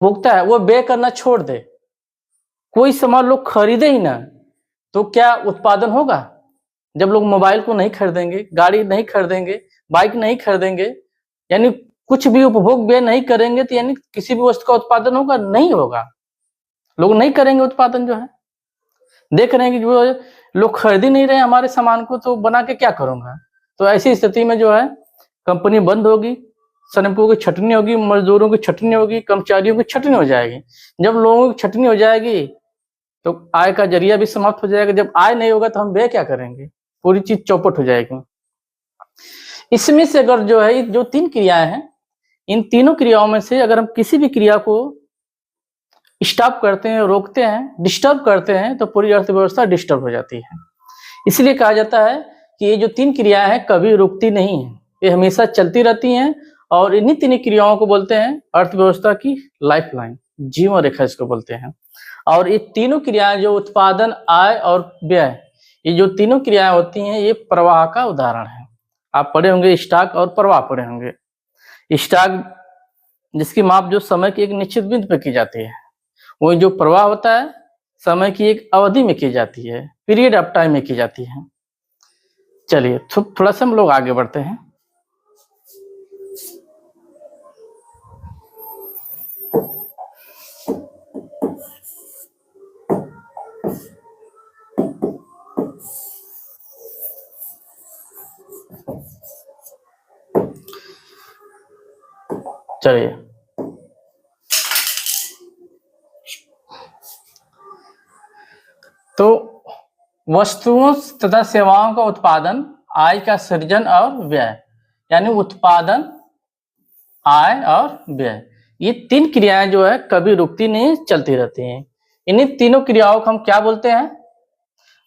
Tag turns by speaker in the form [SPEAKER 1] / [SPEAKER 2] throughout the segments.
[SPEAKER 1] भुगता है वो व्यय करना छोड़ दे, कोई सामान लोग खरीदे ही ना, तो क्या उत्पादन होगा? जब लोग मोबाइल को नहीं खरीदेंगे, गाड़ी नहीं खरीदेंगे, बाइक नहीं खरीदेंगे, यानी कुछ भी उपभोग व्यय नहीं करेंगे, तो यानी किसी भी वस्तु का उत्पादन होगा? नहीं होगा। लोग नहीं करेंगे उत्पादन जो है। देख रहे हैं कि जो लोग खरीद ही नहीं रहे हमारे सामान को, तो बना के क्या करूँगा? तो ऐसी स्थिति में जो है कंपनी बंद होगी, श्रमिकों की छटनी होगी, मजदूरों की छटनी होगी, कर्मचारियों की छटनी हो जाएगी। जब लोगों की छटनी हो जाएगी तो आय का जरिया भी समाप्त हो जाएगा। जब आय नहीं होगा तो हम व्यय क्या करेंगे? पूरी चीज चौपट हो जाएगी। इसमें से अगर जो है जो 3 क्रियाएं हैं, इन तीनों क्रियाओं में से अगर हम किसी भी क्रिया को स्टॉप करते हैं, रोकते हैं, डिस्टर्ब करते हैं, तो पूरी अर्थव्यवस्था डिस्टर्ब हो जाती है। इसलिए कहा जाता है कि ये जो 3 क्रियाएं हैं कभी रुकती नहीं है, ये हमेशा चलती रहती हैं, और इन्हीं 3 क्रियाओं को बोलते हैं अर्थव्यवस्था की लाइफलाइन, जीवन रेखा इसको बोलते हैं। और ये तीनों क्रियाएं जो उत्पादन, आय और व्यय, ये जो तीनों क्रियाएं होती हैं, ये प्रवाह का उदाहरण है। आप पढ़े होंगे स्टॉक और प्रवाह पढ़े होंगे। स्टॉक जिसकी माप जो समय की एक निश्चित बिंदु पे की जाती है, वही जो प्रवाह होता है समय की एक अवधि में की जाती है, पीरियड ऑफ टाइम में की जाती है। चलिए थोड़ा सा हम लोग आगे बढ़ते हैं। चलिए तो वस्तुओं तथा सेवाओं का उत्पादन, आय का सृजन और व्यय, यानी उत्पादन, आय और व्यय, ये 3 क्रियाएं जो है कभी रुकती नहीं, चलती रहती हैं। इन्हीं तीनों क्रियाओं को हम क्या बोलते हैं?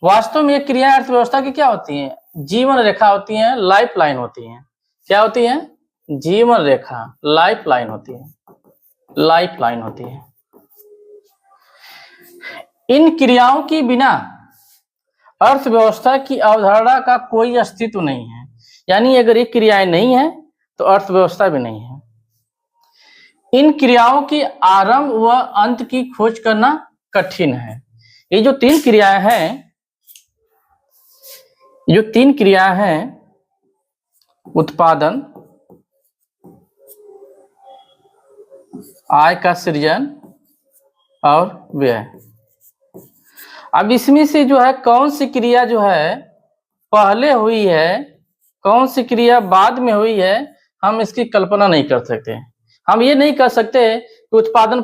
[SPEAKER 1] वास्तव में ये क्रियाएं अर्थव्यवस्था की क्या होती हैं? जीवन रेखा होती हैं, लाइफ लाइन होती हैं। क्या होती हैं? जीवन रेखा, लाइफ लाइन होती है, लाइफ लाइन होती है। इन क्रियाओं के बिना अर्थव्यवस्था की अवधारणा का कोई अस्तित्व नहीं है। यानी अगर ये क्रियाएं नहीं है तो अर्थव्यवस्था भी नहीं है। इन क्रियाओं के आरंभ व अंत की खोज करना कठिन है। ये जो 3 क्रियाएं हैं, जो 3 क्रियाएं हैं, उत्पादन, आय का सृजन और व्यय, अब इसमें से जो है कौन सी क्रिया जो है पहले हुई है, कौन सी क्रिया बाद में हुई है, हम इसकी कल्पना नहीं कर सकते। हम ये नहीं कर सकते कि उत्पादन